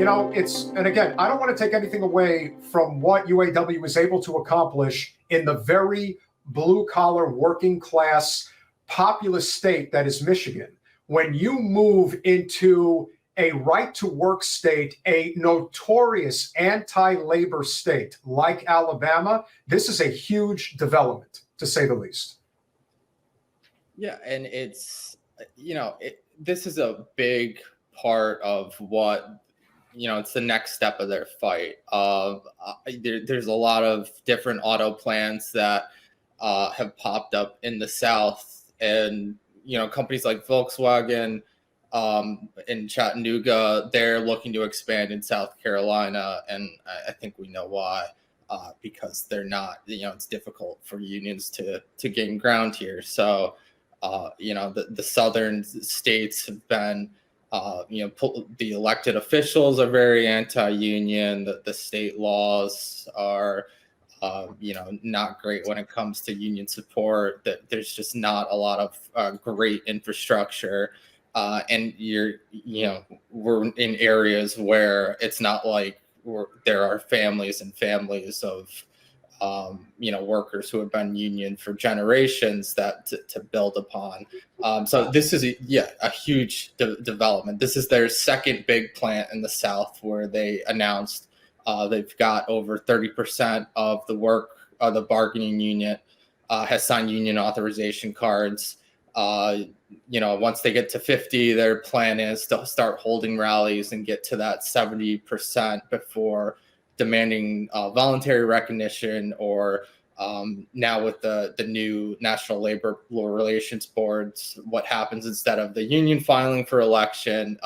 And again, I don't want to take anything away from what UAW was able to accomplish in the very blue collar, working class, populous state that is Michigan. When you move into a right to work state, a notorious anti-labor state like Alabama, this is a huge development, to say the least. Yeah, and this is a big part of what, it's the next step of their fight. There's a lot of different auto plants that have popped up in the South, and companies like Volkswagen in Chattanooga, they're looking to expand in South Carolina, and I think we know why. Because they're not, it's difficult for unions to gain ground here. So, the southern states have been, the elected officials are very anti-union. The state laws are, not great when it comes to union support. That there's just not a lot of great infrastructure, and we're in areas where it's not like there are families and families of workers who have been union for generations that to build upon. So this is a huge development. This is their second big plant in the South, where they announced they've got over 30% of the bargaining unit has signed union authorization cards. Once they get to 50, their plan is to start holding rallies and get to that 70% before demanding voluntary recognition, or now with the new National Labor Relations Boards, what happens instead of the union filing for election,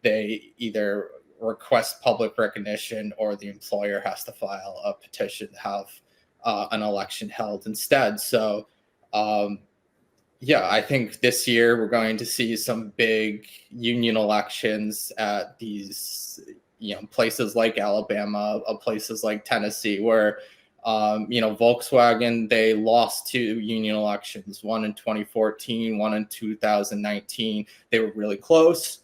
they either request public recognition or the employer has to file a petition to have an election held instead. So, I think this year we're going to see some big union elections at these, places like Alabama, places like Tennessee, where, Volkswagen, they lost 2 union elections, one in 2014, one in 2019. They were really close,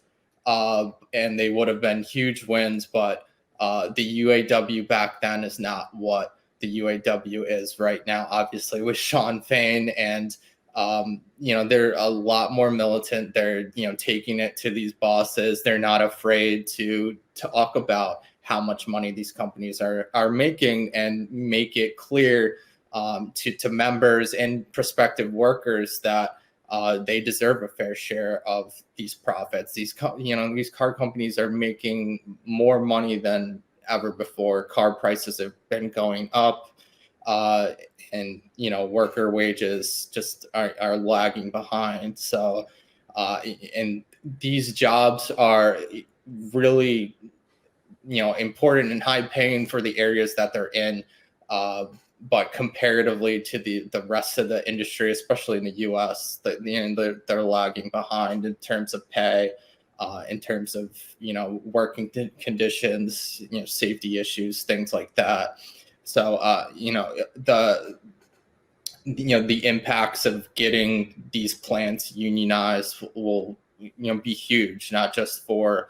and they would have been huge wins, but the UAW back then is not what the UAW is right now, obviously, with Shawn Fain, and they're a lot more militant. They're, taking it to these bosses. They're not afraid to talk about how much money these companies are making and make it clear to members and prospective workers that they deserve a fair share of these profits. These car companies are making more money than ever before. Car prices have been going up. And worker wages just are lagging behind. So, and these jobs are really, important and high paying for the areas that they're in. But comparatively to the rest of the industry, especially in the U.S., they're lagging behind in terms of pay, in terms of working conditions, safety issues, things like that. So, the impacts of getting these plants unionized will, be huge, not just for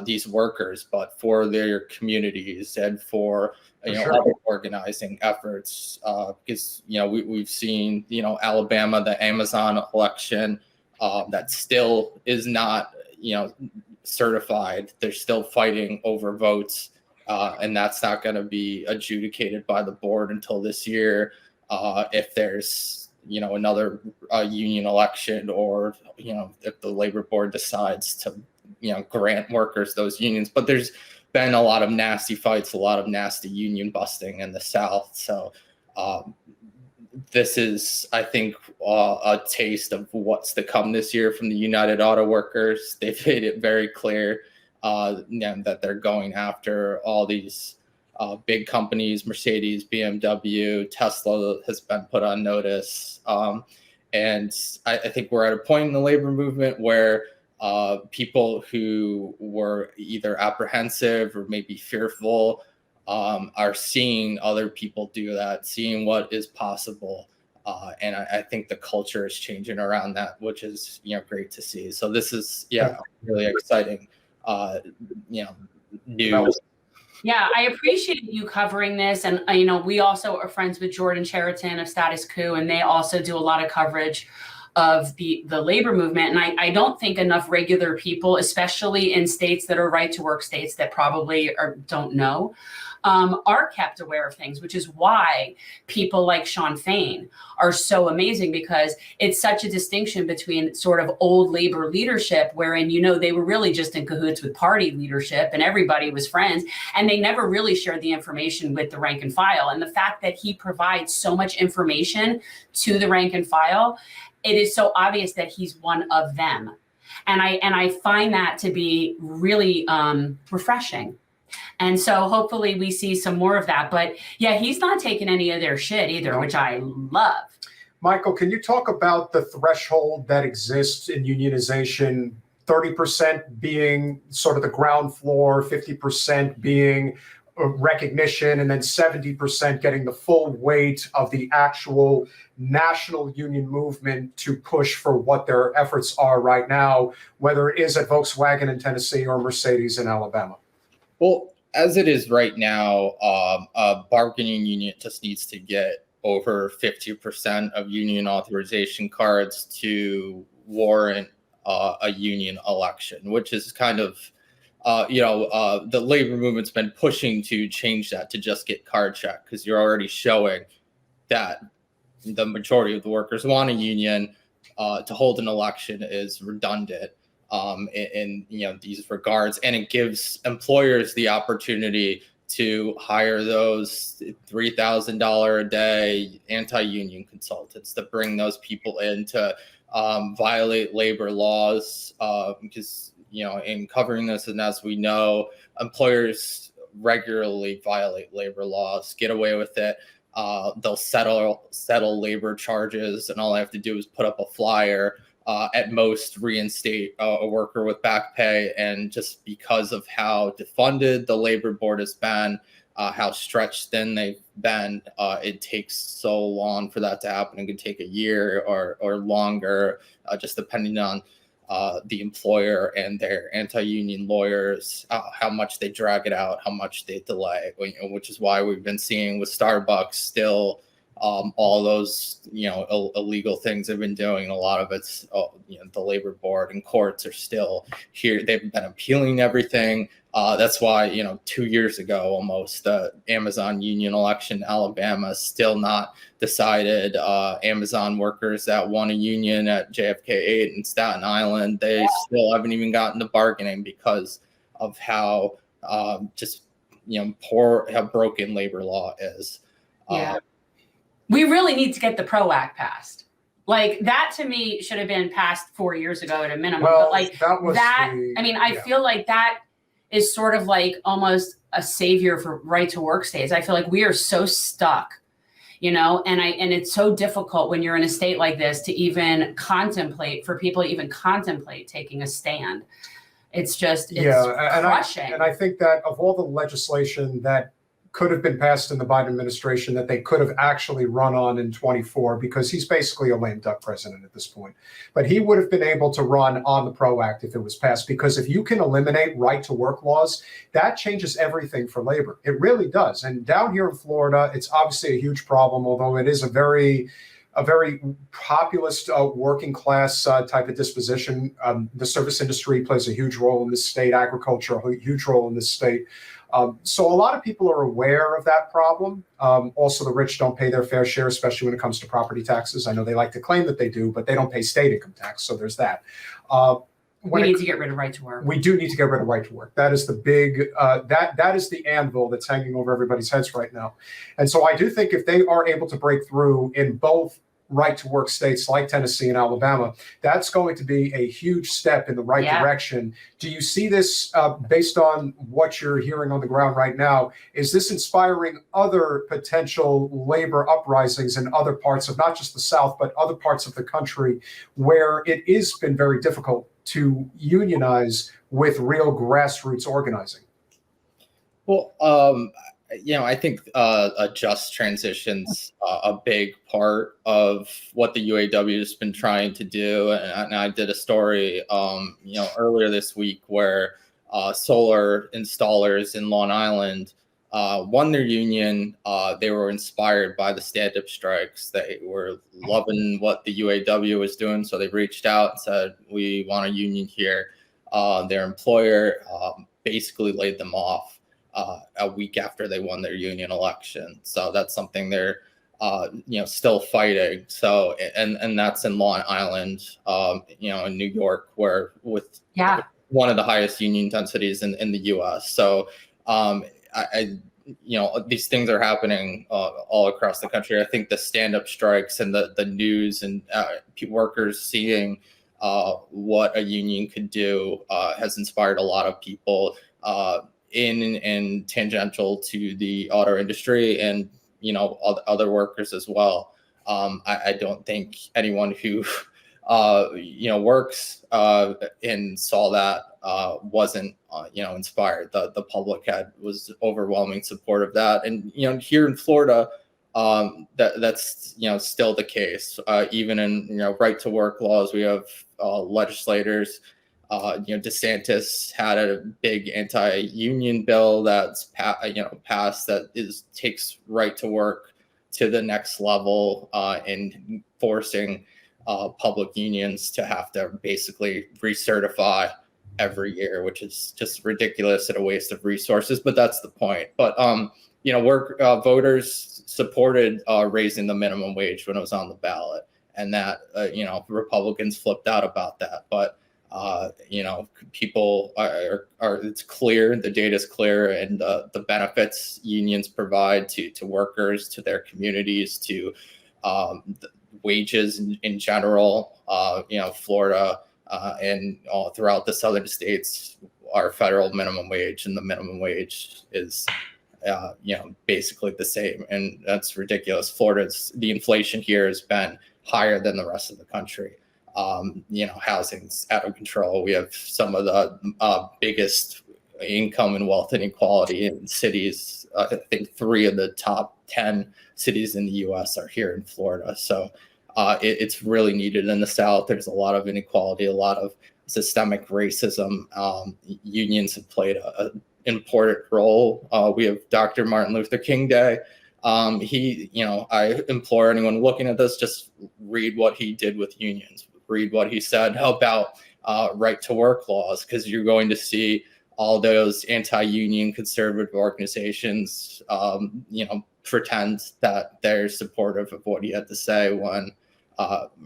these workers, but for their communities and for other organizing efforts. Because, we've seen, Alabama, the Amazon election, that still is not, certified. They're still fighting over votes. And that's not going to be adjudicated by the board until this year. If there's, another union election, or, if the labor board decides to, grant workers those unions. But there's been a lot of nasty fights, a lot of nasty union busting in the South. So this is, I think, a taste of what's to come this year from the United Auto Workers. They've made it very clear that they're going after all these big companies. Mercedes, BMW, Tesla has been put on notice. And I think we're at a point in the labor movement where people who were either apprehensive or maybe fearful are seeing other people do that, seeing what is possible. And I think the culture is changing around that, which is, great to see. So this is, really exciting. new. Yeah, I appreciate you covering this. And, we also are friends with Jordan Cheriton of Status Quo, and they also do a lot of coverage of the labor movement. And I don't think enough regular people, especially in states that are right to work states that probably don't know, are kept aware of things, which is why people like Shawn Fain are so amazing, because it's such a distinction between sort of old labor leadership, wherein, they were really just in cahoots with party leadership and everybody was friends, and they never really shared the information with the rank and file. And the fact that he provides so much information to the rank and file, it is so obvious that he's one of them. And I find that to be really refreshing. And so hopefully we see some more of that. But yeah, he's not taking any of their shit either, which I love. Michael, can you talk about the threshold that exists in unionization, 30% being sort of the ground floor, 50% being recognition, and then 70% getting the full weight of the actual national union movement to push for what their efforts are right now, whether it is at Volkswagen in Tennessee or Mercedes in Alabama? Well, as it is right now, a bargaining unit just needs to get over 50% of union authorization cards to warrant a union election, which is kind of, the labor movement's been pushing to change that to just get card check, because you're already showing that the majority of the workers want a union. To hold an election is redundant in these regards, and it gives employers the opportunity to hire those $3,000 a day anti-union consultants to bring those people in to violate labor laws, because in covering this, and as we know, employers regularly violate labor laws, get away with it. They'll settle labor charges, and all I have to do is put up a flyer, at most reinstate a worker with back pay. And just because of how defunded the labor board has been, how stretched thin they've been, it takes so long for that to happen. It could take a year or longer, just depending on the employer and their anti-union lawyers, how much they drag it out, how much they delay, which is why we've been seeing with Starbucks still all those illegal things they've been doing. A lot of it's the labor board and courts are still here. They've been appealing everything. That's why 2 years ago almost, the Amazon union election in Alabama still not decided. Amazon workers that won a union at JFK 8 in Staten Island, they still haven't even gotten to bargaining because of how poor, how broken labor law is. We really need to get the PRO Act passed. Like, that to me should have been passed 4 years ago at a minimum. Well, but like I feel like that is sort of like almost a savior for right to work states. I feel like we are so stuck, and it's so difficult when you're in a state like this to even contemplate, for people to even contemplate taking a stand. It's crushing. And I think that of all the legislation that could have been passed in the Biden administration that they could have actually run on in 24, because he's basically a lame duck president at this point. But he would have been able to run on the PRO Act if it was passed, because if you can eliminate right to work laws, that changes everything for labor. It really does. And down here in Florida, it's obviously a huge problem, although it is a very populist working class type of disposition. The service industry plays a huge role in this state, agriculture, a huge role in this state. So a lot of people are aware of that problem. Also, the rich don't pay their fair share, especially when it comes to property taxes. I know they like to claim that they do, but they don't pay state income tax. So there's that. We need to get rid of right to work. We do need to get rid of right to work. That is the big, that is the anvil that's hanging over everybody's heads right now. And so I do think if they are able to break through in both right to work states like Tennessee and Alabama, that's going to be a huge step in the right direction. Do you see this based on what you're hearing on the ground right now? Is this inspiring other potential labor uprisings in other parts of not just the South, but other parts of the country where it has been very difficult to unionize with real grassroots organizing? Well, I think a just transition's a big part of what the UAW has been trying to do. And I did a story, earlier this week where solar installers in Long Island won their union. They were inspired by the stand-up strikes. They were loving what the UAW was doing, so they reached out and said, we want a union here. Their employer basically laid them off a week after they won their union election. So that's something they're still fighting. So and that's in Long Island, in New York, where with one of the highest union densities in the U.S. So these things are happening all across the country. I think the stand-up strikes and the news and workers seeing what a union could do has inspired a lot of people in and tangential to the auto industry and other workers as well. I don't think anyone who works and saw that wasn't inspired. The public was overwhelming support of that, and here in Florida, that's still the case. Even in right to work laws, we have legislators. DeSantis had a big anti-union bill that's passed that takes right to work to the next level in forcing public unions to have to basically recertify every year, which is just ridiculous and a waste of resources. But that's the point. But voters supported raising the minimum wage when it was on the ballot, and that Republicans flipped out about that. But people are it's clear, the data is clear, and the benefits unions provide to workers, to their communities, to the wages in general. Florida and all throughout the southern states, our federal minimum wage and the minimum wage is basically the same, and that's ridiculous. The inflation here has been higher than the rest of the country. Housing's out of control. We have some of the biggest income and wealth inequality in cities. I think 3 of the top 10 cities in the U.S. are here in Florida. So it's really needed in the South. There's a lot of inequality, a lot of systemic racism. Unions have played an important role. We have Dr. Martin Luther King Day. I implore anyone looking at this, just read what he did with unions. Read what he said about right to work laws, because you're going to see all those anti-union conservative organizations, pretend that they're supportive of what he had to say when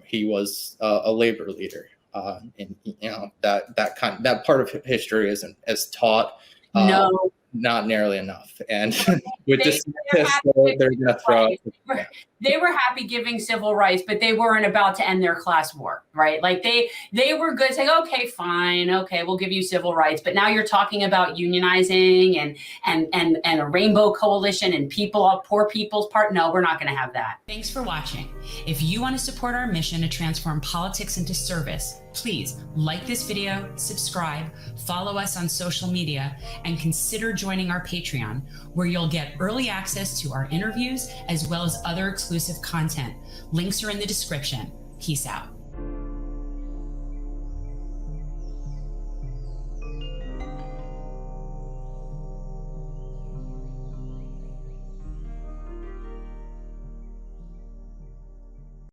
he was a labor leader. And that part of history isn't as taught. No. Not nearly enough. And with they're going to throw. They were happy giving civil rights, but they weren't about to end their class war, right? Like they were good saying, okay, fine, okay, we'll give you civil rights. But now you're talking about unionizing and a rainbow coalition and poor people's part. No, we're not going to have that. Thanks for watching. If you want to support our mission to transform politics into service, please like this video, subscribe, follow us on social media, and consider joining our Patreon, where you'll get early access to our interviews as well as other exclusive content. Links are in the description. Peace out.